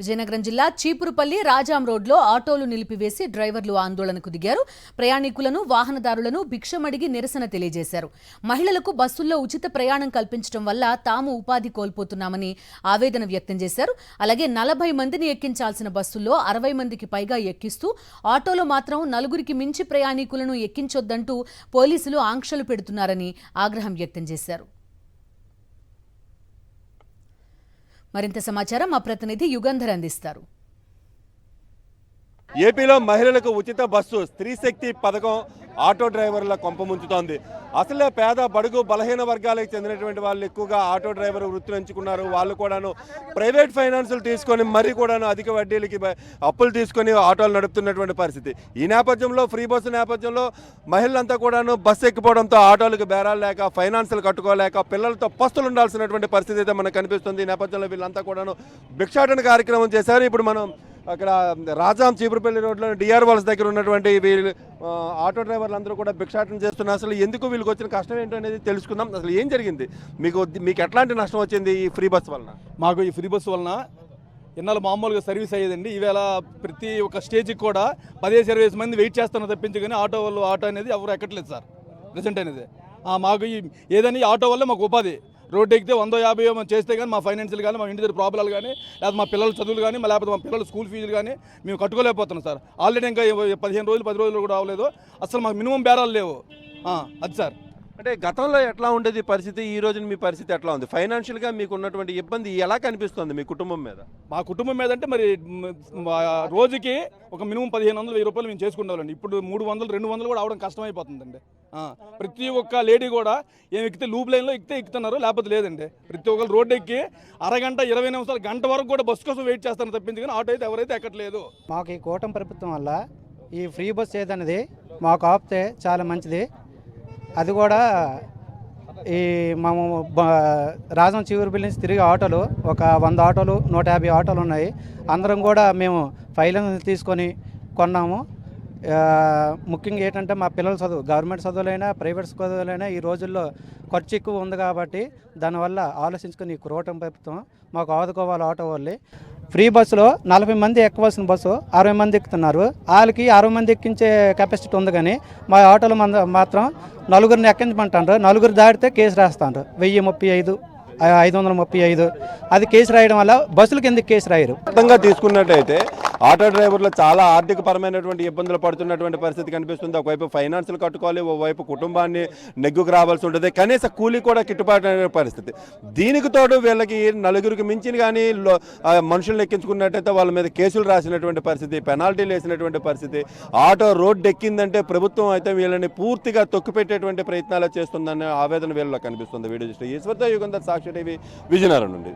విజయనగరం జిల్లా చీపురుపల్లి రాజాం రోడ్లో ఆటోలు నిలిపివేసి డ్రైవర్లు ఆందోళనకు దిగారు. ప్రయాణికులను వాహనదారులను భిక్షమడిగి నిరసన తెలియజేశారు. మహిళలకు బస్సుల్లో ఉచిత ప్రయాణం కల్పించడం వల్ల తాము ఉపాధి కోల్పోతున్నామని ఆవేదన వ్యక్తం చేశారు. అలాగే 40 మందిని ఎక్కించాల్సిన బస్సుల్లో 60 మందికి పైగా ఎక్కిస్తూ ఆటోలో మాత్రం 4గురికి మించి ప్రయాణికులను ఎక్కించొద్దంటూ పోలీసులు ఆంక్షలు పెడుతున్నారని ఆగ్రహం వ్యక్తం చేశారు. మరింత సమాచారం మా ప్రతినిధి యుగంధర్ అందిస్తారు. ఏపీలో మహిళలకు ఉచిత బస్సు స్త్రీ శక్తి పథకం ఆటో డ్రైవర్ల కొంపముంచుతోంది. అసలే పేద బడుగు బలహీన వర్గాలకు చెందినటువంటి వాళ్ళు ఎక్కువగా ఆటో డ్రైవర్ వృత్తిని ఎంచుకున్నారు. వాళ్ళు కూడాను ప్రైవేట్ ఫైనాన్సులు తీసుకొని మరీ కూడాను అధిక వడ్డీలకి అప్పులు తీసుకొని ఆటోలు నడుపుతున్నటువంటి పరిస్థితి. ఈ నేపథ్యంలో ఫ్రీ బస్సు నేపథ్యంలో మహిళలంతా కూడాను బస్సు ఎక్కిపోవడంతో ఆటోలకు బేరాలు లేక ఫైనాన్సులు కట్టుకోలేక పిల్లలతో పస్తులు ఉండాల్సినటువంటి పరిస్థితి అయితే మనకు కనిపిస్తుంది. ఈ నేపథ్యంలో వీళ్ళంతా కూడాను భిక్షాటన కార్యక్రమం చేశారు. ఇప్పుడు మనం అక్కడ రాజాం చీపురుపల్లి రోడ్లో డిఆర్ వాల్స్ దగ్గర ఉన్నటువంటి వీళ్ళు ఆటో డ్రైవర్లు అందరూ కూడా భిక్షాటన చేస్తున్నారు. అసలు ఎందుకు వీళ్ళకి వచ్చిన కష్టం ఏంటో అనేది తెలుసుకుందాం. అసలు ఏం జరిగింది, మీకు ఎట్లాంటి నష్టం వచ్చింది ఈ ఫ్రీ బస్సు వలన? మాకు ఈ ఫ్రీ బస్సు వలన ఇన్నాళ్ళు మామూలుగా సర్వీస్ అయ్యేదండి. ఈవేళ ప్రతి ఒక్క స్టేజ్కి కూడా 15-20 మంది వెయిట్ చేస్తున్నారు తప్పించి, కానీ ఆటో అనేది ఎవరు ఎక్కట్లేదు సార్ ప్రెసెంట్ అనేది. మాకు ఏదని ఆటో వల్ల మాకు ఉపాధి. రోడ్డు ఎక్కితే 150 చేస్తే కానీ మా ఫైనాన్షియల్ కానీ మా ఇంటి దగ్గర ప్రాబ్లాలు కానీ లేకపోతే మా పిల్లల చదువులు కానీ లేకపోతే మా పిల్లల స్కూల్ ఫీజులు కానీ మేము కట్టుకోలేకపోతున్నాం సార్. ఆల్రెడీ ఇంకా 15 రోజులు 10 రోజులు కూడా అవ్వలేదు. అసలు మాకు మినిమం బేరాలు లేవు. అది సార్. అంటే గతంలో ఎట్లా ఉండేది పరిస్థితి, ఈ రోజున మీ పరిస్థితి ఎట్లా ఉంది? ఫైనాన్షియల్గా మీకు ఉన్నటువంటి ఇబ్బంది ఎలా కనిపిస్తుంది మీ కుటుంబం మీద? మా కుటుంబం మీద అంటే మరి రోజుకి ఒక మినిమం 1500-1000 రూపాయలు మేము చేసుకుంటామండి. ఇప్పుడు 300-200 కూడా అవడం కష్టమైపోతుందండి. ప్రతి ఒక్క లేడీ కూడా ఏం ఎక్కితే లూప్ లైన్లో ఎక్కుతున్నారు, లేకపోతే లేదండి. ప్రతి ఒక్కరు రోడ్డు ఎక్కి అరగంట 20 నిమిషాలు గంట వరకు కూడా బస్సు కోసం వెయిట్ చేస్తారని తప్పించి, కానీ ఆటో అయితే ఎవరైతే ఎక్కట్లేదు. మాకు ఈ కూటమి ప్రభుత్వం వల్ల ఈ ఫ్రీ బస్ ఏదనేది మాకు ఆపితే చాలా మంచిది. అది కూడా ఈ మేము రాజం చీపురుపల్లి నుంచి తిరిగి ఆటోలు ఒక 100 ఆటోలు 150 ఆటోలు ఉన్నాయి. అందరం కూడా మేము ఫైనాన్స్ తీసుకొని కొన్నాము. ముఖ్యంగా ఏంటంటే మా పిల్లల చదువు, గవర్నమెంట్ చదువులైనా ప్రైవేట్ చదువులైనా ఈ రోజుల్లో ఖర్చు ఎక్కువ ఉంది కాబట్టి దానివల్ల ఆలోచించుకుని ఈ కూటమి ప్రభుత్వం మాకు ఆదుకోవాలి. ఆటో వాళ్ళు ఫ్రీ బస్సులో 40 మంది ఎక్కవలసిన బస్సు 60 మంది ఎక్కుతున్నారు. వాళ్ళకి 60 మంది ఎక్కించే కెపాసిటీ ఉంది, కానీ మా ఆటోలో మాత్రం 4గురిని ఎక్కించమంటారు. 4గురు దాటితే కేసు రాస్తారు. 1035, 535 అది కేసు రాయడం వల్ల బస్సులకి ఎందుకు కేసు రాయరు? మొత్తంగా తీసుకున్నట్టయితే ఆటో డ్రైవర్లు చాలా ఆర్థిక పరమైనటువంటి ఇబ్బందులు పడుతున్నటువంటి పరిస్థితి కనిపిస్తుంది. ఒకవైపు ఫైనాన్సులు కట్టుకోవాలి, ఓవైపు కుటుంబాన్ని నెగ్గుకు రావాల్సి ఉంటుంది, కనీస కూలీ కూడా కిట్టుబాటు అనే పరిస్థితి. దీనికి తోడు వీళ్ళకి 4గురికి మించిన కానీ మనుషులను ఎక్కించుకున్నట్టయితే వాళ్ళ మీద కేసులు రాసినటువంటి పరిస్థితి, పెనాల్టీలు వేసినటువంటి పరిస్థితి. ఆటో రోడ్డు ఎక్కిందంటే ప్రభుత్వం అయితే వీళ్ళని పూర్తిగా తొక్కిపెట్టేటువంటి ప్రయత్నాలు చేస్తుందనే ఆవేదన వీళ్ళలో కనిపిస్తుంది. వీడియో ఈశ్వర్తో యుగంధర్, సాక్షి టీవీ, విజయనగరం నుండి.